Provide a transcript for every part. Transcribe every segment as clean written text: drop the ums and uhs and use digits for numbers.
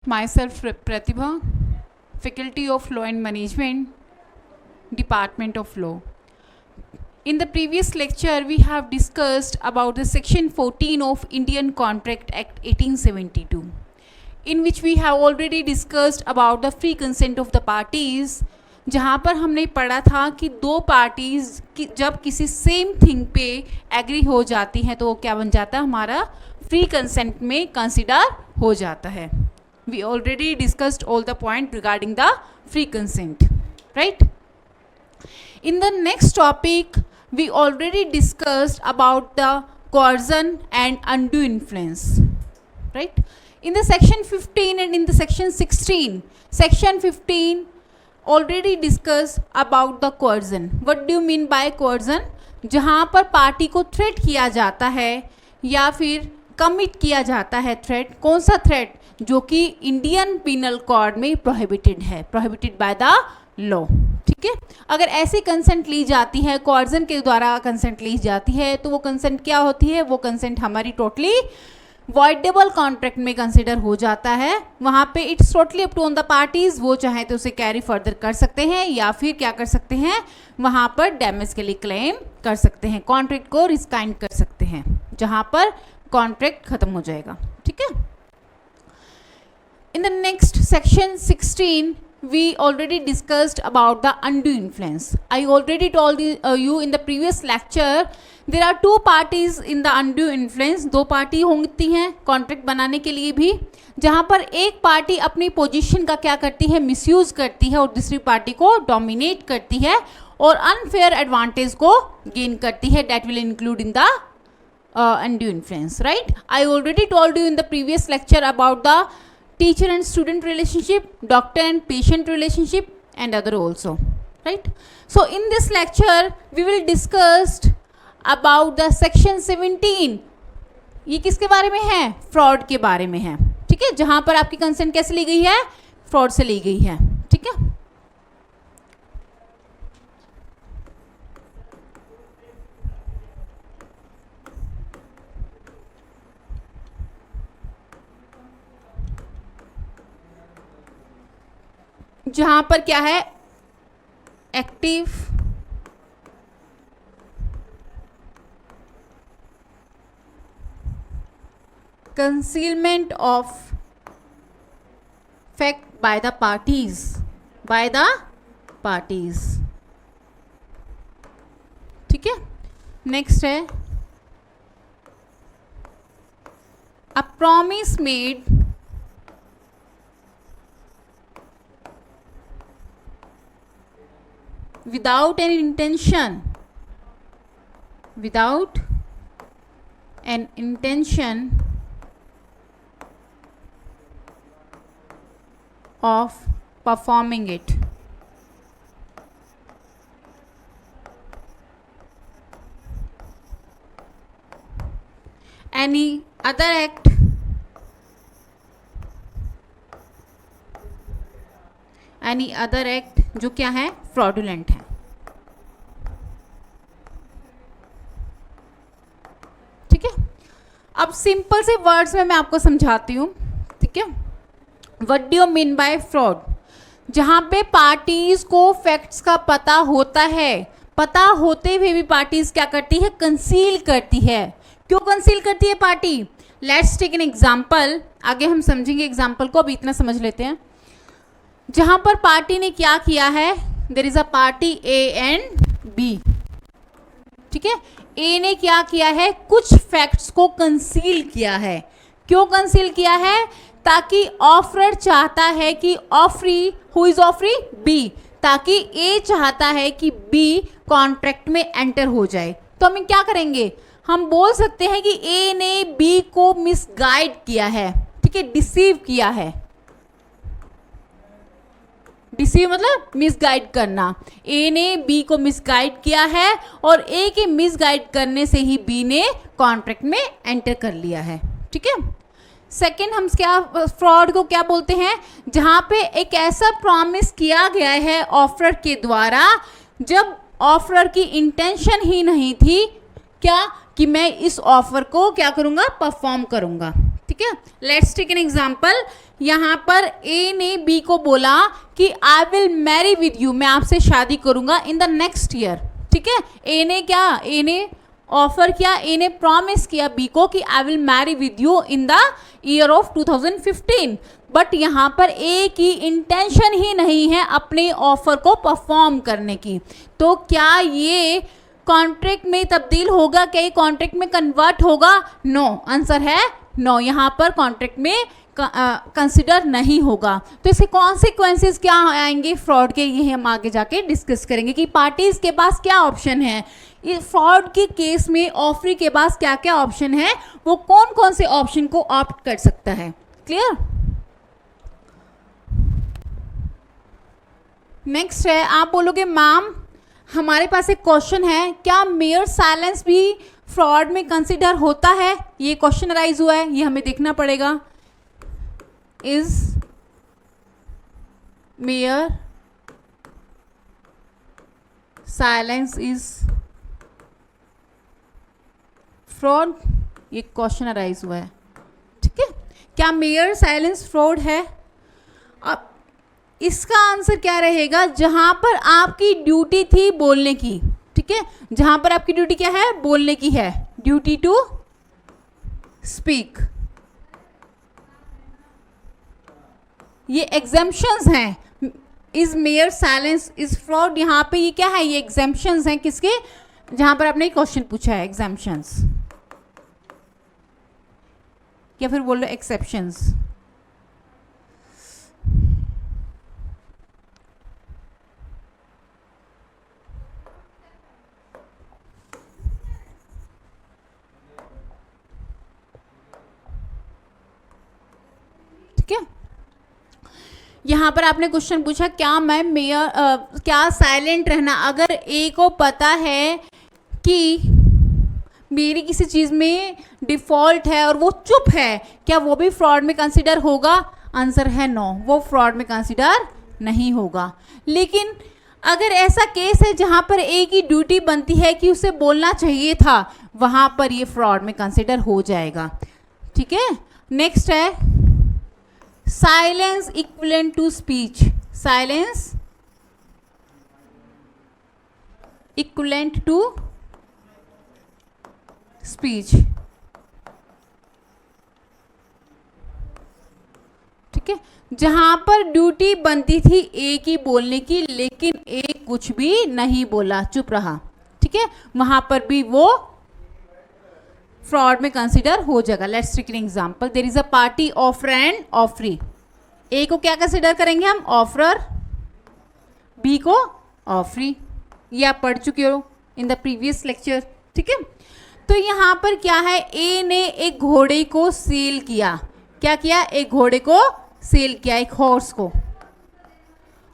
Myself Pratibha, Faculty of Law and Management, Department of Law. In the previous lecture, we have discussed about the Section 14 of Indian Contract Act 1872, in which we have already discussed about the free consent of the parties, जहाँ पर हमने पढ़ा था कि दो parties जब किसी same thing पे एग्री हो जाती हैं तो वो क्या बन जाता है, हमारा फ्री कंसेंट में कंसिडर हो जाता है. We already discussed all the point regarding the free consent, right? In the next topic, we already discussed about the coercion and undue influence, right? In the section 15 and in the section 16, section 15 already discussed about the coercion. What do you mean by coercion? जहाँ पर party को threat किया जाता है या फिर commit किया जाता है थ्रेट. कौन सा थ्रेट? जो कि इंडियन पिनल कोड में प्रोहिबिटेड है, प्रोहिबिटेड बाय द लॉ. ठीक है, अगर ऐसे कंसेंट ली जाती है, कोर्जन के द्वारा कंसेंट ली जाती है, तो वो कंसेंट क्या होती है? वो कंसेंट हमारी टोटली वॉइडेबल कॉन्ट्रैक्ट में कंसिडर हो जाता है. वहाँ पे it's totally up to on the parties, वो चाहे तो उसे कैरी फर्दर कर सकते हैं या फिर क्या कर सकते हैं, वहाँ पर डैमेज के लिए क्लेम कर सकते हैं, कॉन्ट्रैक्ट को रिस्काइंड कर सकते हैं, जहाँ पर कॉन्ट्रैक्ट खत्म हो जाएगा. ठीक है. In the next section 16, we already discussed about the undue influence. I already told you in the previous lecture, there are two parties in the undue influence. दो पार्टी होती हैं कॉन्ट्रैक्ट बनाने के लिए भी, जहाँ पर एक पार्टी अपनी पोजीशन का क्या करती है, मिसयूज करती है और दूसरी पार्टी को डोमिनेट करती है और अनफेयर एडवांटेज को गेन करती है. That will include in the undue influence, right? I already told you in the previous lecture about the teacher and student relationship, doctor and patient relationship, and other also, right? So in this lecture we will discuss about the section 17. ये किसके बारे में है? Fraud के बारे में है. ठीक है, जहां पर आपकी कंसेंट कैसे ली गई है? फ्रॉड से ली गई है. ठीक है. जहां पर क्या है? Active concealment of fact by the parties, by the parties. ठीक है. नेक्स्ट है a promise made without an intention, without an intention of performing it. Any other act जो क्या है? फ्रॉडुलेंट है. ठीक है. अब सिंपल से वर्ड्स में मैं आपको समझाती हूँ. ठीक है. What do you mean by fraud? जहाँ पे पार्टीज को फैक्ट्स का पता होता है, पता होते हुए भी पार्टीज क्या करती है? कंसील करती है. क्यों कंसील करती है party? Let's take an example. आगे हम समझेंगे एग्जाम्पल को, अभी इतना समझ लेते हैं. जहां पर पार्टी ने क्या किया है? There is a party A and B. ठीक है. ए ने क्या किया है? कुछ फैक्ट्स को कंसील किया है. क्यों कंसील किया है? ताकि ऑफरर चाहता है कि offeree, who is offeree? B. ताकि ए चाहता है कि बी कॉन्ट्रैक्ट में एंटर हो जाए. तो हम क्या करेंगे? हम बोल सकते हैं कि ए ने बी को मिसगाइड किया है. ठीक है, डिसीव किया है. डिसीव मतलब मिसगाइड करना. ए ने बी को मिसगाइड किया है और ए के मिसगाइड करने से ही बी ने कॉन्ट्रैक्ट में एंटर कर लिया है. ठीक है. सेकंड, हम क्या फ्रॉड को क्या बोलते हैं? जहां पे एक ऐसा प्रॉमिस किया गया है ऑफर के द्वारा, जब ऑफर की इंटेंशन ही नहीं थी क्या कि मैं इस ऑफर को क्या करूंगा? परफॉर्म करूंगा. ठीक ठीक है, लेट्स टेक एन एग्जांपल। यहाँ पर ए ने बी को बोला कि I will marry with you, मैं आपसे शादी करूंगा इन द नेक्स्ट ईयर। ठीक है, ए ने क्या, ए ने ऑफर किया, ए ने प्रॉमिस किया बी को कि I will marry with you in the year of 2015, but यहाँ पर ए की इंटेंशन ही नहीं है अपने ऑफर को परफॉर्म करने की। तो क्या ये कॉन्ट्रैक्ट में तब्दील होगा, क्या ये कॉन्ट्रैक्ट में कन्वर्ट होगा? नो, आंसर है नो, यहाँ पर कॉन्ट्रैक्ट में कंसिडर नहीं होगा। तो इसके कॉन्सिक्वेंसेस क्या आएंगे फ्रॉड के, ये हम आगे जाके डिस्कस करेंगे कि पार्टीज के पास क्या ऑप्शन है। इस फ्रॉड के केस में ऑफरी के पास क्या क्या ऑप्शन है, वो कौन कौन से ऑप्शन को ऑप्ट कर सकता है। क्लियर? नेक्स्ट है, आप बोलोगे मैम हमारे पास एक क्वेश्चन है, क्या मेयर साइलेंस भी फ्रॉड में कंसिडर होता है? ये क्वेश्चन राइज हुआ है, ये हमें देखना पड़ेगा। Is mayor silence is fraud, ये क्वेश्चन राइज हुआ है। ठीक है, क्या मेयर साइलेंस फ्रॉड है? अब इसका आंसर क्या रहेगा, जहां पर आपकी ड्यूटी थी बोलने की। ठीक है, जहां पर आपकी ड्यूटी क्या है, बोलने की है, ड्यूटी टू स्पीक, ये एग्जेम्पशंस हैं। Is mayor silence is fraud, यहाँ पे ये क्या है, ये एग्जेम्पशंस हैं किसके, जहां पर आपने क्वेश्चन पूछा है, एग्जेम्पशंस या फिर बोल लो एक्सेप्शंस। ठीक है, यहाँ पर आपने क्वेश्चन पूछा क्या मैं मेयर क्या साइलेंट रहना, अगर ए को पता है कि मेरी किसी चीज़ में डिफ़ॉल्ट है और वो चुप है, क्या वो भी फ्रॉड में कंसिडर होगा? आंसर है नो, वो फ्रॉड में कंसिडर नहीं होगा। लेकिन अगर ऐसा केस है जहाँ पर ए की ड्यूटी बनती है कि उसे बोलना चाहिए था, वहाँ पर ये फ्रॉड में कंसिडर हो जाएगा। ठीक है, नेक्स्ट है silence equivalent to speech, silence equivalent to speech. ठीक है, जहां पर ड्यूटी बनती थी ए की बोलने की, लेकिन ए कुछ भी नहीं बोला, चुप रहा। ठीक है, वहां पर भी वो फ्रॉड में कंसिडर हो जाएगा। Let's take an example, there is a party offer and offeree. A को क्या कंसिडर करेंगे हम, ऑफरर, बी को ऑफरी, ये आप पढ़ चुके हो इन द प्रीवियस लेक्चर। ठीक है, तो यहाँ पर क्या है, ए ने एक घोड़े को सेल किया, क्या किया, एक घोड़े को सेल किया, एक हॉर्स को,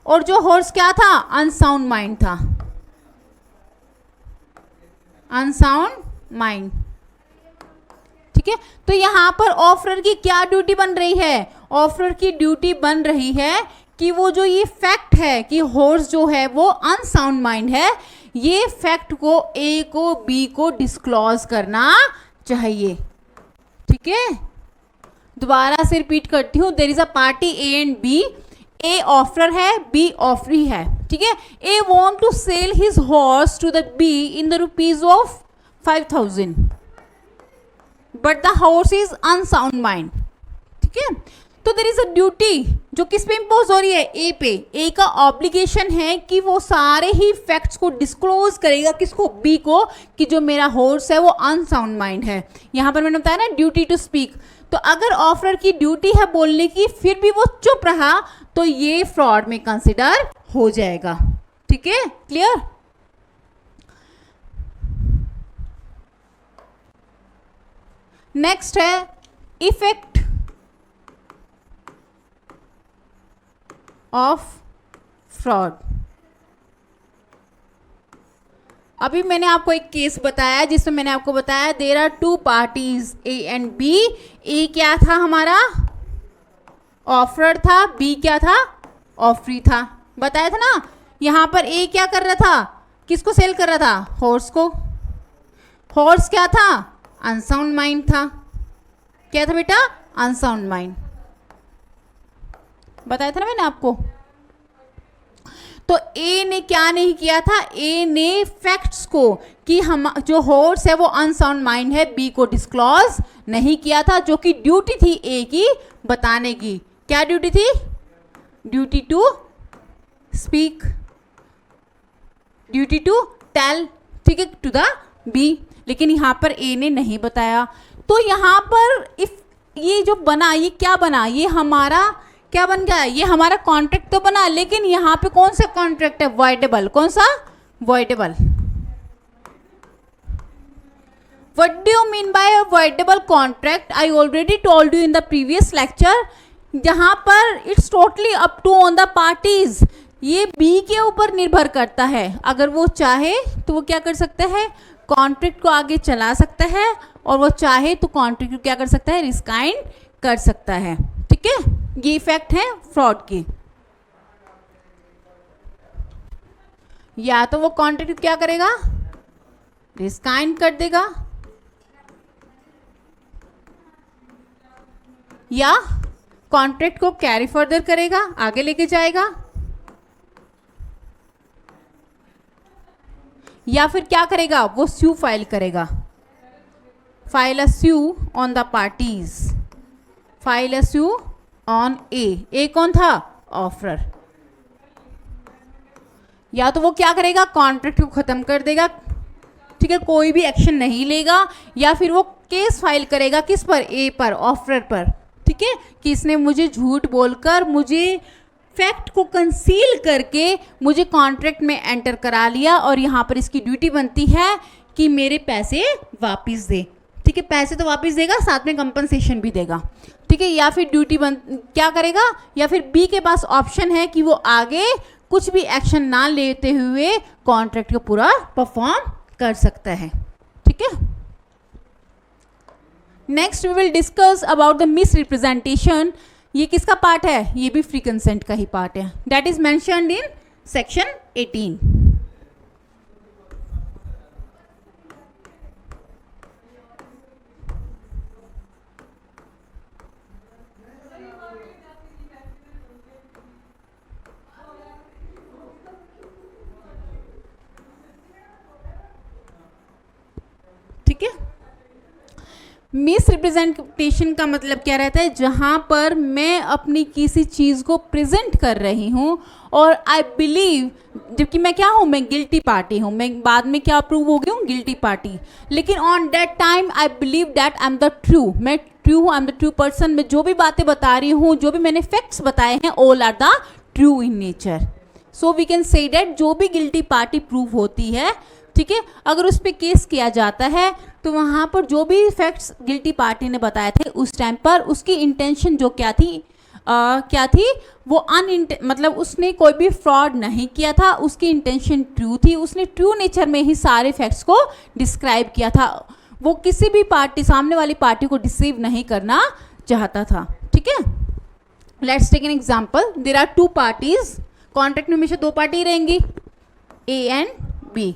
और जो हॉर्स क्या था, अनसाउंड माइंड था, अनसाउंड माइंड। ठीक है, तो यहाँ पर ऑफरर की क्या ड्यूटी बन रही है, ऑफरर की ड्यूटी बन रही है कि वो जो ये फैक्ट है कि हॉर्स जो है वो अनसाउंड माइंड है, ये फैक्ट को ए को बी को डिस्क्लोज करना चाहिए। ठीक है, दोबारा से रिपीट करती हूँ, there is a party A and B, A offerer है, बी ऑफरी है। ठीक है, A want to sell his horse to the B in the rupees of 5000, but the horse is unsound mind. ठीक है, तो there is a duty जो किस पे इम्पोज हो रही है, ए पे। ए का ऑब्लिगेशन है कि वो सारे ही फैक्ट्स को डिस्क्लोज करेगा, किसको, बी को, कि जो मेरा हॉर्स है वो अनसाउंड माइंड है। यहाँ पर मैंने बताया ना ड्यूटी टू स्पीक, तो अगर ऑफरर की ड्यूटी है बोलने की, फिर भी वो चुप रहा, तो ये फ्रॉड में कंसिडर हो जाएगा। ठीक है, क्लियर? नेक्स्ट है इफेक्ट ऑफ फ्रॉड। अभी मैंने आपको एक केस बताया जिसमें मैंने आपको बताया there are two parties A and B. A क्या था हमारा, ऑफरर था, बी क्या था, ऑफरी था, बताया था ना। यहाँ पर ए क्या कर रहा था, किसको सेल कर रहा था, हॉर्स को। हॉर्स क्या था, अनसाउंड माइंड था, क्या था बेटा, अनसाउंड माइंड, बताया था ना मैंने आपको। तो ए ने क्या नहीं किया था, ए ने फैक्ट्स को कि हम जो हॉर्स है वो अनसाउंड माइंड है बी को डिस्क्लोज नहीं किया था, जो कि ड्यूटी थी ए की बताने की। क्या ड्यूटी थी? Duty to speak, duty to tell, ठीक है, टू द बी। लेकिन यहाँ पर ए ने नहीं बताया। तो यहाँ पर इफ ये जो बना, ये क्या बना, ये हमारा क्या बन गया, ये हमारा कॉन्ट्रैक्ट तो बना, लेकिन यहाँ पे कौन सा कॉन्ट्रैक्ट है? वॉइडेबल। कौन सा? Voidable. What do you mean by a voidable contract? I already told you in the previous lecture. जहाँ पर it's totally up to on the parties. ये B के ऊपर निर्भर करता है। अगर वो चाहे तो वो क्या कर सकता है, कॉन्ट्रैक्ट को आगे चला सकता है, और वो चाहे तो कॉन्ट्रैक्ट को क्या कर सकता है, रिस्काइंड कर सकता है। ठीक है, ये इफेक्ट है फ्रॉड की। या तो वो कॉन्ट्रैक्ट क्या करेगा, रिस्काइंड कर देगा, या कॉन्ट्रैक्ट को कैरी फर्दर करेगा, आगे लेके जाएगा, या फिर क्या करेगा, वो स्यू फाइल करेगा। File a sue on the parties, file a sue on A कौन था, ऑफरर। या तो वो क्या करेगा, कॉन्ट्रैक्ट को खत्म कर देगा, ठीक है, कोई भी एक्शन नहीं लेगा, या फिर वो केस फाइल करेगा किस पर, ए पर, ऑफरर पर, ठीक है, कि इसने मुझे झूठ बोलकर, मुझे फैक्ट को कंसील करके मुझे कॉन्ट्रैक्ट में एंटर करा लिया, और यहाँ पर इसकी ड्यूटी बनती है कि मेरे पैसे वापस दे। ठीक है, पैसे तो वापस देगा, साथ में कंपनसेशन भी देगा। ठीक है, या फिर ड्यूटी क्या करेगा, या फिर बी के पास ऑप्शन है कि वो आगे कुछ भी एक्शन ना लेते हुए कॉन्ट्रैक्ट को पूरा परफॉर्म कर सकता है। ठीक है, next we will discuss about the misrepresentation. ये किसका पार्ट है, ये भी फ्री कंसेंट का ही पार्ट है, that is mentioned in section 18। ठीक है, मिस रिप्रेजेंटेशन का मतलब क्या रहता है, जहां पर मैं अपनी किसी चीज को प्रेजेंट कर रही हूं और आई बिलीव, जबकि मैं क्या हूं, मैं गिल्टी पार्टी हूं, मैं बाद में क्या प्रूव हो गई हूं, गिल्टी पार्टी, लेकिन on that time I believe that I am the true, मैं ट्रू हूं, I am the true person. मैं जो भी बातें बता रही हूं, जो भी मैंने फैक्ट्स बताए हैं, all are the true in nature. So we can say that जो भी गिल्टी पार्टी प्रूव होती है, ठीक है, अगर उस पर केस किया जाता है तो वहाँ पर जो भी फैक्ट्स गिल्टी पार्टी ने बताए थे उस टाइम पर, उसकी इंटेंशन जो क्या थी, क्या थी, वो मतलब उसने कोई भी फ्रॉड नहीं किया था, उसकी इंटेंशन ट्रू थी, उसने ट्रू नेचर में ही सारे फैक्ट्स को डिस्क्राइब किया था, वो किसी भी पार्टी, सामने वाली पार्टी को डिसीव नहीं करना चाहता था। ठीक है, let's take an example, there are two parties, contract में हमेशा दो पार्टी रहेंगी, ए एंड बी।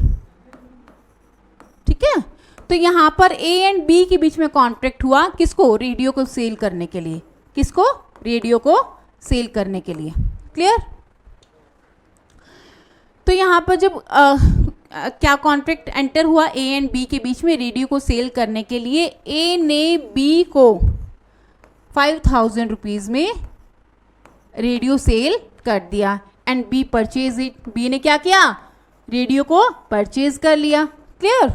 ठीक है, तो यहाँ पर ए एंड बी के बीच में कॉन्ट्रैक्ट हुआ, किसको, रेडियो को सेल करने के लिए, किसको, रेडियो को सेल करने के लिए। क्लियर? तो यहाँ पर जब क्या कॉन्ट्रैक्ट एंटर हुआ ए एंड बी के बीच में रेडियो को सेल करने के लिए, ए ने बी को 5000 रुपीज़ में रेडियो सेल कर दिया and B purchase it. B ने क्या किया, रेडियो को परचेज कर लिया। Clear?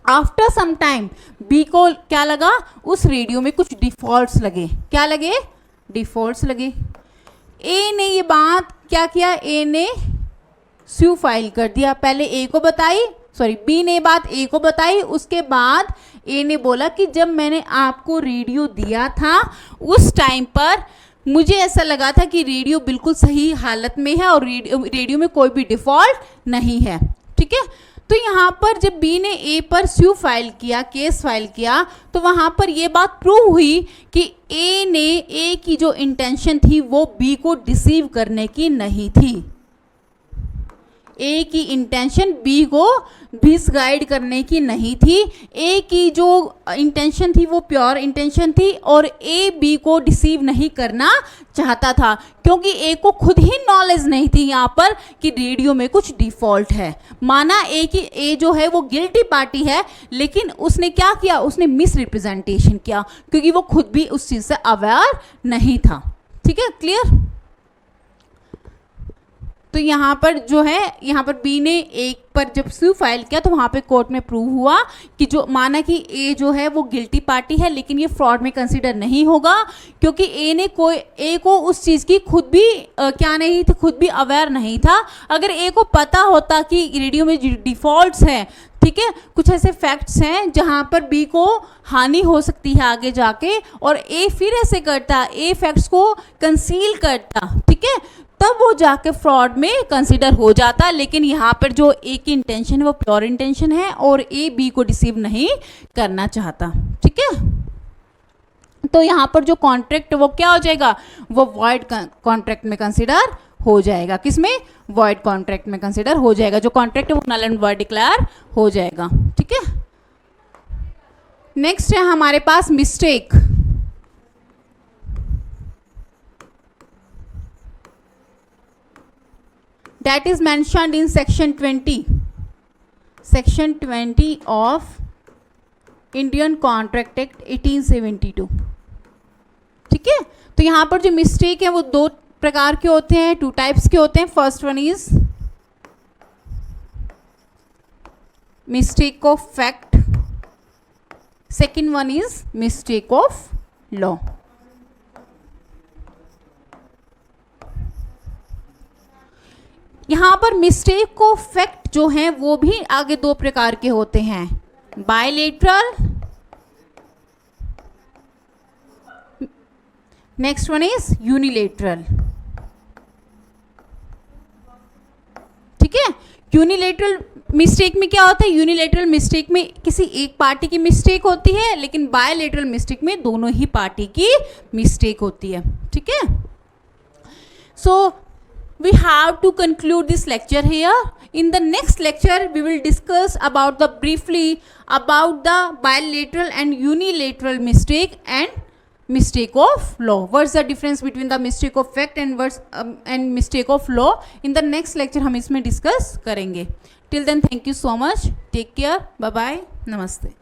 After some time B को क्या लगा, उस रेडियो में कुछ डिफॉल्ट्स लगे। क्या लगे, डिफॉल्ट्स लगे। ए ने ये बात क्या किया, ए ने स्यू फाइल कर दिया। पहले ए को बताई, सॉरी बी ने बात ए को बताई, उसके बाद ए ने बोला कि जब मैंने आपको रेडियो दिया था उस टाइम पर मुझे ऐसा लगा था कि रेडियो बिल्कुल सही हालत में है और रेडियो में कोई भी डिफॉल्ट नहीं है। ठीक है, तो यहाँ पर जब बी ने ए पर स्यू फाइल किया, केस फाइल किया, तो वहाँ पर ये बात प्रूव हुई कि ए की जो इंटेंशन थी वो बी को डिसीव करने की नहीं थी। ए की इंटेंशन बी को मिसगाइड करने की नहीं थी। ए की जो इंटेंशन थी वो प्योर इंटेंशन थी और ए बी को डिसीव नहीं करना चाहता था, क्योंकि ए को खुद ही नॉलेज नहीं थी यहाँ पर कि रेडियो में कुछ डिफॉल्ट है। माना ए जो है वो गिल्टी पार्टी है, लेकिन उसने क्या किया, उसने मिस रिप्रेजेंटेशन किया, क्योंकि वो खुद भी उस चीज़ से अवेयर नहीं था। ठीक है, क्लियर। तो यहाँ पर जो है, यहाँ पर बी ने एक पर जब सू फाइल किया तो वहाँ पे कोर्ट में प्रूव हुआ कि जो माना कि ए जो है वो गिल्टी पार्टी है, लेकिन ये फ्रॉड में कंसीडर नहीं होगा, क्योंकि ए को उस चीज़ की खुद भी क्या नहीं थी, खुद भी अवेयर नहीं था। अगर ए को पता होता कि रेडियो में डिफॉल्ट्स हैं, ठीक है, कुछ ऐसे फैक्ट्स हैं जहाँ पर बी को हानि हो सकती है आगे जाके, और ए फिर ऐसे करता, ए फैक्ट्स को कंसील करता, ठीक है, तब वो जाके फ्रॉड में कंसीडर हो जाता। लेकिन यहाँ पर जो ए की इंटेंशन है वो प्योर इंटेंशन है और ए बी को डिसीव नहीं करना चाहता। ठीक है, तो यहाँ पर जो कॉन्ट्रैक्ट वो क्या हो जाएगा, वो वॉइड कॉन्ट्रैक्ट में कंसीडर हो जाएगा। किसमें, वॉइड कॉन्ट्रैक्ट में कंसीडर हो जाएगा। जो कॉन्ट्रैक्ट है वो नल एंड वॉइड डिक्लेयर हो जाएगा। ठीक है, नेक्स्ट है हमारे पास mistake. That is mentioned in section 20 of Indian Contract Act 1872। ठीक है, तो यहाँ पर जो मिस्टेक है वो दो प्रकार के होते हैं, टू टाइप्स के होते हैं। First one is mistake of fact, second one is mistake of law. यहाँ पर मिस्टेक ऑफ फैक्ट जो है वो भी आगे दो प्रकार के होते हैं, bilateral, next one is unilateral. ठीक है, यूनिलेटरल मिस्टेक में क्या होता है, यूनिलेटरल मिस्टेक में किसी एक पार्टी की मिस्टेक होती है, लेकिन बायलेटरल मिस्टेक में दोनों ही पार्टी की मिस्टेक होती है। ठीक है, सो we have to conclude this lecture here. In the next lecture we will discuss about briefly about the bilateral and unilateral mistake and mistake of law. What's the difference between the mistake of fact and mistake of law? In the next lecture हम इसमें discuss करेंगे। Till then, thank you so much. Take care. Bye bye. Namaste.